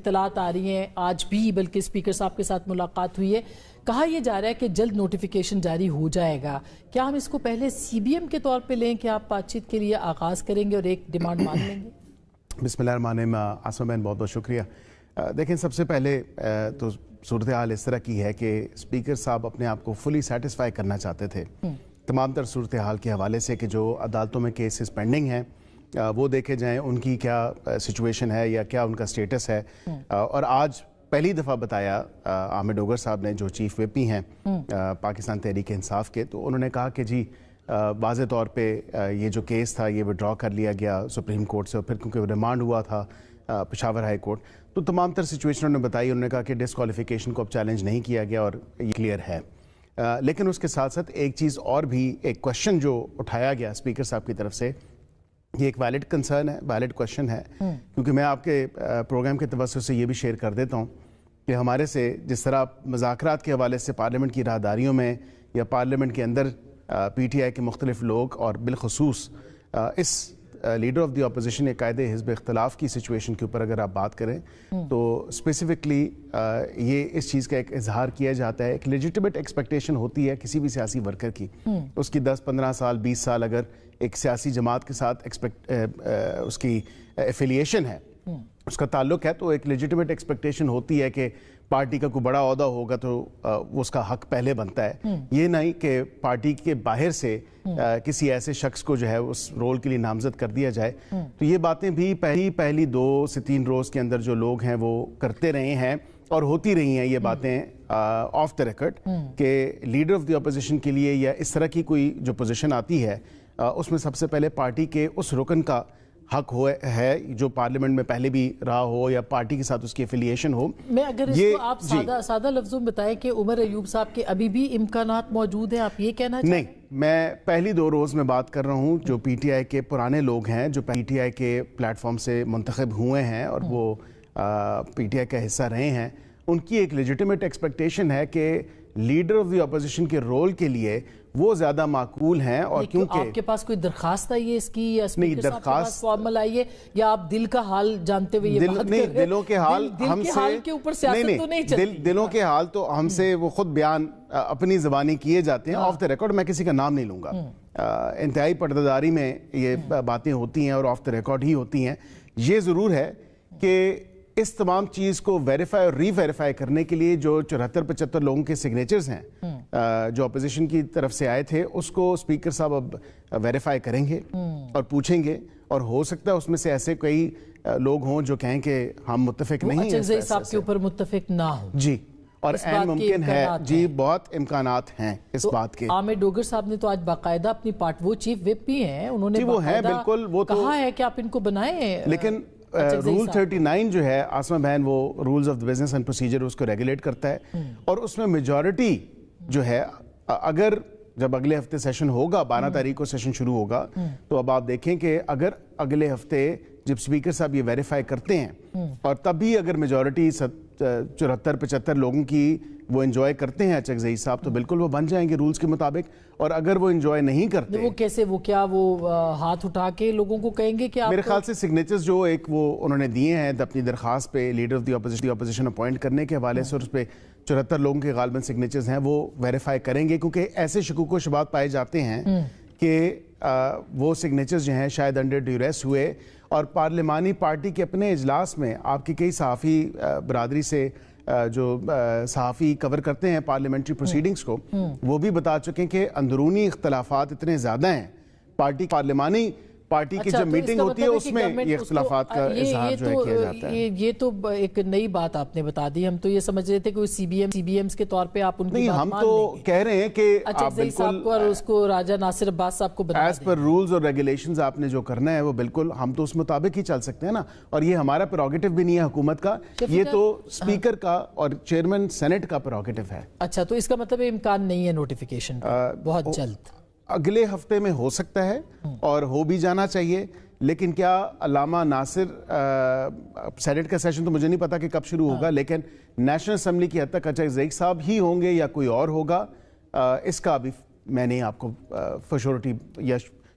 اطلاعات آ رہی ہیں، آج بھی بلکہ اسپیکر صاحب کے ساتھ ملاقات ہوئی ہے، کہا یہ جا رہا ہے کہ جلد نوٹیفیکیشن جاری ہو جائے گا. کیا ہم اس کو پہلے سی بی ایم کے طور پہ لیں کہ آپ بات چیت کے لیے آغاز کریں گے اور ایک ڈیمانڈ مان لیں گے؟ بسم اللہ الرحمن الرحیم. آسمہ بہن بہت بہت شکریہ. دیکھیں سب سے پہلے تو صورتحال اس طرح کی ہے کہ اسپیکر صاحب اپنے آپ کو فلی سیٹسفائی کرنا چاہتے تھے تمام تر صورتحال کے حوالے سے کہ جو عدالتوں میں کیسز پینڈنگ ہیں وہ دیکھے جائیں، ان کی کیا سچویشن ہے یا کیا ان کا سٹیٹس ہے. اور آج پہلی دفعہ بتایا عامر ڈوگر صاحب نے جو چیف وپ ہیں پاکستان تحریک انصاف کے، تو انہوں نے کہا کہ جی واضح طور پہ یہ جو کیس تھا یہ وڈرا کر لیا گیا سپریم کورٹ سے، اور پھر کیونکہ ریمانڈ ہوا تھا پشاور ہائی کورٹ، تو تمام تر سچویشن انہوں نے بتائی. انہوں نے کہا کہ ڈسکوالیفیکیشن کو اب چیلنج نہیں کیا گیا اور یہ کلیئر ہے. لیکن اس کے ساتھ ساتھ ایک چیز اور بھی، ایک کوشچن جو اٹھایا گیا اسپیکر صاحب کی طرف سے، یہ ایک ویلڈ کنسرن ہے، ویلڈ کوشچن ہے، کیونکہ میں آپ کے پروگرام کے توسط سے یہ بھی شیئر کر دیتا ہوں کہ ہمارے سے جس طرح مذاکرات کے حوالے سے پارلیمنٹ کی راہداریوں میں یا پارلیمنٹ کے اندر پی ٹی آئی کے مختلف لوگ اور بالخصوص اس لیڈر آف دی اپوزیشن یا قائد حزب اختلاف کی سچویشن کے اوپر اگر آپ بات کریں تو اسپیسیفکلی یہ اس چیز کا ایک اظہار کیا جاتا ہے، ایک لیجیٹیمیٹ ایکسپیکٹیشن ہوتی ہے کسی بھی سیاسی ورکر کی، اس کی 10-15 سال 20 سال اگر ایک سیاسی جماعت کے ساتھ اس کی ایفیلیشن ہے، اس کا تعلق ہے، تو ایک لیجیٹیمیٹ ایکسپیکٹیشن ہوتی ہے کہ پارٹی کا کوئی بڑا عہدہ ہوگا تو وہ اس کا حق پہلے بنتا ہے. یہ نہیں کہ پارٹی کے باہر سے کسی ایسے شخص کو جو ہے اس رول کے لیے نامزد کر دیا جائے. تو یہ باتیں بھی پہلی 2 سے 3 روز کے اندر جو لوگ ہیں وہ کرتے رہے ہیں اور ہوتی رہی ہیں یہ باتیں آف دا ریکارڈ کہ لیڈر آف دی اپوزیشن کے لیے یا اس طرح کی کوئی جو پوزیشن آتی ہے اس میں سب سے پہلے پارٹی کے اس رکن کا حق ہے جو پارلیمنٹ میں پہلے بھی رہا ہو یا پارٹی کے ساتھ اس کی ایفیلیشن ہو. میں اگر اس کو آپ سادہ لفظوں میں بتائیں کہ عمر ایوب صاحب کے ابھی بھی امکانات موجود ہیں، آپ یہ کہنا چاہیں؟ نہیں، میں پہلی 2 روز میں بات کر رہا ہوں جو پی ٹی آئی کے پرانے لوگ ہیں جو پی ٹی آئی کے پلیٹ فارم سے منتخب ہوئے ہیں اور وہ پی ٹی آئی کا حصہ رہے ہیں، ان کی ایک لیجیٹیمیٹ ایکسپیکٹیشن ہے کہ لیڈر آف دی اپوزیشن کے رول کے لیے وہ زیادہ معقول ہیں. اور کیونکہ آپ کے پاس کوئی درخواست آئی ہے اس کی یا اسپیکر صاحب کے پاس فارمل آئی ہے یا آپ دل کا حال جانتے ہوئے یہ بات کر رہے ہیں؟ دلوں کے حال ہم سے کے اوپر سیاست تو نہیں چلتی. دلوں کے حال تو ہم سے وہ خود بیان اپنی زبانی کیے جاتے ہیں آف دا ریکارڈ. میں کسی کا نام نہیں لوں گا. انتہائی پردہ میں یہ باتیں ہوتی ہیں اور آف دا ریکارڈ ہی ہوتی ہیں. یہ ضرور ہے کہ اس تمام چیز کو ویریفائی اور ری ویریفائی کرنے کے لیے جو 74-75 لوگوں کے سگنیچرز ہیں جو اپوزیشن کی طرف سے آئے تھے، اس کو اسپیکر صاحب اب ویریفائی کریں گے اور پوچھیں گے، اور ہو سکتا ہے اس میں سے ایسے کئی لوگ ہوں جو کہیں کہ ہم متفق نہیں ہیں اچھا صاحب کے اوپر متفق نہ ہو. جی، اور این ممکن ہے، جی بہت امکانات ہیں اس بات کے. عامر ڈوگر صاحب نے تو آج باقاعدہ اپنی وہ چیف وپ بھی ہیں، انہوں نے باقاعدہ کہا ہے کہ آپ ان کو بنائیں. لیکن رول 39 جو ہے آسمہ بہن، وہ rules of business and procedure اس کو ریگولیٹ کرتا ہے، اور اس میں میجورٹی جو ہے اگر جب اگلے ہفتے سیشن ہوگا 12 تاریخ کو سیشن شروع ہوگا، تو اب آپ دیکھیں کہ اگر اگلے ہفتے جب اسپیکر صاحب یہ ویریفائی کرتے ہیں اور تب بھی اگر میجورٹی 74-75 لوگوں کی وہ انجوائے کرتے ہیں اچکزئی صاحب، تو بالکل وہ بن جائیں گے رولز کے مطابق. اور اگر وہ انجوائے نہیں کرتے، وہ کیسے، وہ کیا وہ ہاتھ اٹھا کے لوگوں کو کہیں گے کہ میرے خیال سے سگنیچرز جو ایک وہ انہوں نے دیے ہیں اپنی درخواست پہ leader of the opposition appoint کرنے کے حوالے سے، اور اس پہ 74 لوگوں کے غالباً سگنیچرز ہیں، وہ ویریفائی کریں گے. کیونکہ ایسے شکوک و شبہات پائے جاتے ہیں کہ وہ سگنیچرز جو ہیں شاید انڈر ڈیوریس ہوئے، اور پارلیمانی پارٹی کے اپنے اجلاس میں آپ کی کئی صحافی برادری سے جو صحافی کور کرتے ہیں پارلیمنٹری پروسیڈنگز کو، وہ بھی بتا چکے ہیں کہ اندرونی اختلافات اتنے زیادہ ہیں پارلیمانی پارٹی کی جب میٹنگ ہوتی ہے اس میں یہ اختلافات کا اظہار جو ہے کیا جاتا ہے. یہ تو ایک نئی بات آپ نے بتا دی. ہم تو یہ سمجھ رہے تھے کہ سی بی ایمز کے طور پہ آپ ان کی بات مان لیں گے. ہم تو کہہ رہے ہیں کہ آپ بالکل اور اس کو راجہ ناصر عباس صاحب کو بنا دیں. ایز پر رولز اور ریگولیشنز آپ نے جو کرنا ہے وہ بالکل ہم تو اس مطابق ہی چل سکتے ہیں نا. اور یہ ہمارا پریروگیٹو بھی نہیں ہے حکومت کا، یہ تو اسپیکر کا اور چیئرمین سینٹ کا پریروگیٹو ہے. اچھا، تو اس کا مطلب امکان نہیں ہے نوٹیفیکیشن بہت جلد؟ اگلے ہفتے میں ہو سکتا ہے اور ہو بھی جانا چاہیے. لیکن کیا علامہ ناصر سینٹ کا سیشن تو مجھے نہیں پتا کہ کب شروع ہوگا، لیکن نیشنل اسمبلی کی حد تک اچکزئی صاحب ہی ہوں گے یا کوئی اور ہوگا، اس کا ابھی میں نہیں آپ کو فشورٹی یا